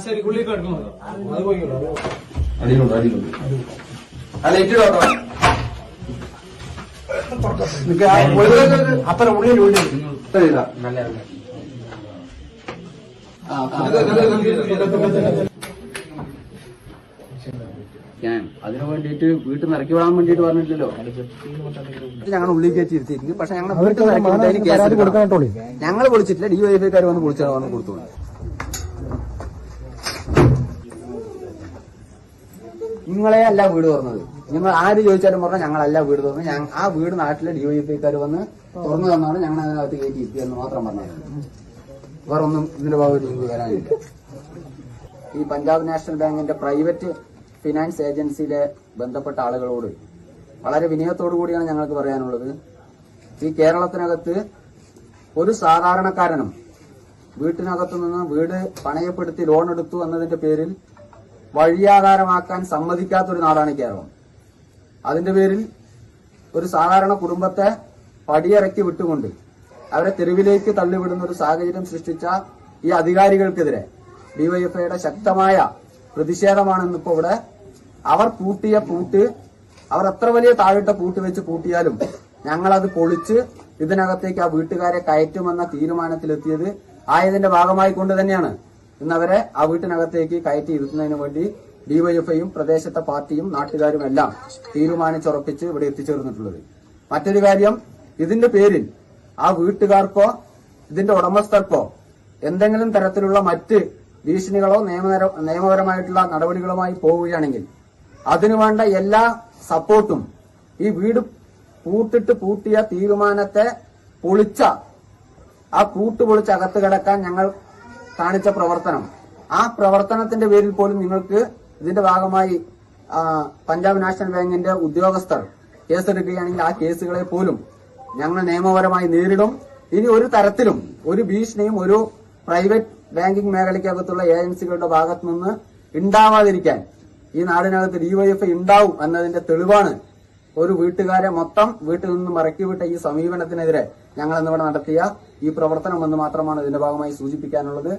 ശരി ഉള്ളി കിടക്കണം അടിയിലുണ്ട് അല്ല ഇട്ടോ അപ്പുറം ഉള്ളിൽ ഉള്ളിൽ ഞാൻ അതിനു വേണ്ടിയിട്ട് വീട്ടിൽ നിന്ന് ഇറക്കി വിടാൻ വേണ്ടിട്ട് പറഞ്ഞിട്ടില്ലല്ലോ. ഞങ്ങൾ ഉള്ളിൽ കയറ്റി ഇരുത്തിയിരിക്കും. പക്ഷെ ഞങ്ങൾ ഞങ്ങൾ വിളിച്ചിട്ടില്ല. ഡിവൈഎഫ്ഐക്കാർ വന്ന് വിളിച്ചാൽ വന്ന് കൊടുത്തു. നിങ്ങളെ അല്ല വീട് തുറന്നത്. നിങ്ങൾ ആര് ചോദിച്ചാലും പറഞ്ഞാൽ ഞങ്ങളല്ല വീട് തുറന്നത്. ആ വീട് നാട്ടിലെ ഡിവൈഎഫ്ഐക്കാർ വന്ന് തുറന്നു തന്നാണ് ഞങ്ങൾ അതിനകത്ത് കയറ്റി ഇരുത്തിയെന്ന് മാത്രം പറഞ്ഞത്. വേറെ ഒന്നും ഇതിന്റെ ഭാഗത്ത് വരാനില്ല. ഈ പഞ്ചാബ് നാഷണൽ ബാങ്കിന്റെ പ്രൈവറ്റ് ഫിനാൻസ് ഏജൻസിയിലെ ബന്ധപ്പെട്ട ആളുകളോട് വളരെ വിനയത്തോടു കൂടിയാണ് ഞങ്ങൾക്ക് പറയാനുള്ളത്. ഈ കേരളത്തിനകത്ത് ഒരു സാധാരണക്കാരനും വീട്ടിനകത്തു നിന്ന് വീട് പണയപ്പെടുത്തി ലോൺ എടുത്തു എന്നതിന്റെ പേരിൽ വഴിയാധാരമാക്കാൻ സമ്മതിക്കാത്തൊരു നാടാണ് കേരളം. അതിന്റെ പേരിൽ ഒരു സാധാരണ കുടുംബത്തെ പടിയിറക്കി വിട്ടുകൊണ്ട് അവരെ തെരുവിലേക്ക് തള്ളിവിടുന്ന ഒരു സാഹചര്യം സൃഷ്ടിച്ച ഈ അധികാരികൾക്കെതിരെ ഡിവൈഎഫ്ഐയുടെ ശക്തമായ പ്രതിഷേധമാണ് ഇന്നിപ്പോ ഇവിടെ. അവർ പൂട്ടിയ പൂട്ട്, അവർ എത്ര വലിയ താഴിട്ട പൂട്ട് വെച്ച് പൂട്ടിയാലും ഞങ്ങളത് പൊളിച്ച് ഇതിനകത്തേക്ക് ആ വീട്ടുകാരെ കയറ്റുമെന്ന തീരുമാനത്തിലെത്തിയത് ആയതിന്റെ ഭാഗമായി കൊണ്ട് തന്നെയാണ് ഇന്നവരെ ആ വീട്ടിനകത്തേക്ക് കയറ്റി ഇരുത്തുന്നതിന് വേണ്ടി ഡിവൈഎഫ്ഐയും പ്രദേശത്തെ പാർട്ടിയും നാട്ടുകാരും എല്ലാം തീരുമാനിച്ചുറപ്പിച്ച് ഇവിടെ എത്തിച്ചേർന്നിട്ടുള്ളത്. മറ്റൊരു കാര്യം, ഇതിന്റെ പേരിൽ ആ വീട്ടുകാർക്കോ ഇതിന്റെ ഉടമസ്ഥർക്കോ എന്തെങ്കിലും തരത്തിലുള്ള മറ്റ് ഭീഷണികളോ നിയമപരമായിട്ടുള്ള നടപടികളുമായി പോവുകയാണെങ്കിൽ അതിനുവേണ്ട എല്ലാ സപ്പോർട്ടും ഈ വീട് പൂട്ടിയ തീരുമാനത്തെ പൊളിച്ച ആ പൂട്ട് പൊളിച്ച് അകത്ത് കിടക്കാൻ ഞങ്ങൾ കാണിച്ച പ്രവർത്തനം, ആ പ്രവർത്തനത്തിന്റെ പേരിൽ പോലും നിങ്ങൾക്ക് ഇതിന്റെ ഭാഗമായി പഞ്ചാബ് നാഷണൽ ബാങ്കിന്റെ ഉദ്യോഗസ്ഥർ കേസെടുക്കുകയാണെങ്കിൽ ആ കേസുകളെ പോലും ഞങ്ങൾ നിയമപരമായി നേരിടും. ഇനി ഒരു തരത്തിലും ഒരു ഭീഷണിയും ഒരു പ്രൈവറ്റ് ബാങ്കിംഗ് മേഖലയ്ക്കകത്തുള്ള ഏജൻസികളുടെ ഭാഗത്തു നിന്ന് ഉണ്ടാവാതിരിക്കാൻ ഈ നാടിനകത്ത് ഡിവൈഎഫ്ഐ ഉണ്ടാവും എന്നതിന്റെ തെളിവാണ് ഒരു വീട്ടുകാരെ മൊത്തം വീട്ടിൽ നിന്ന് മറക്കിവിട്ട ഈ സമീപനത്തിനെതിരെ ഞങ്ങൾ ഇന്നിവിടെ നടത്തിയ ഈ പ്രവർത്തനം എന്ന് മാത്രമാണ് ഇതിന്റെ ഭാഗമായി സൂചിപ്പിക്കാനുള്ളത്.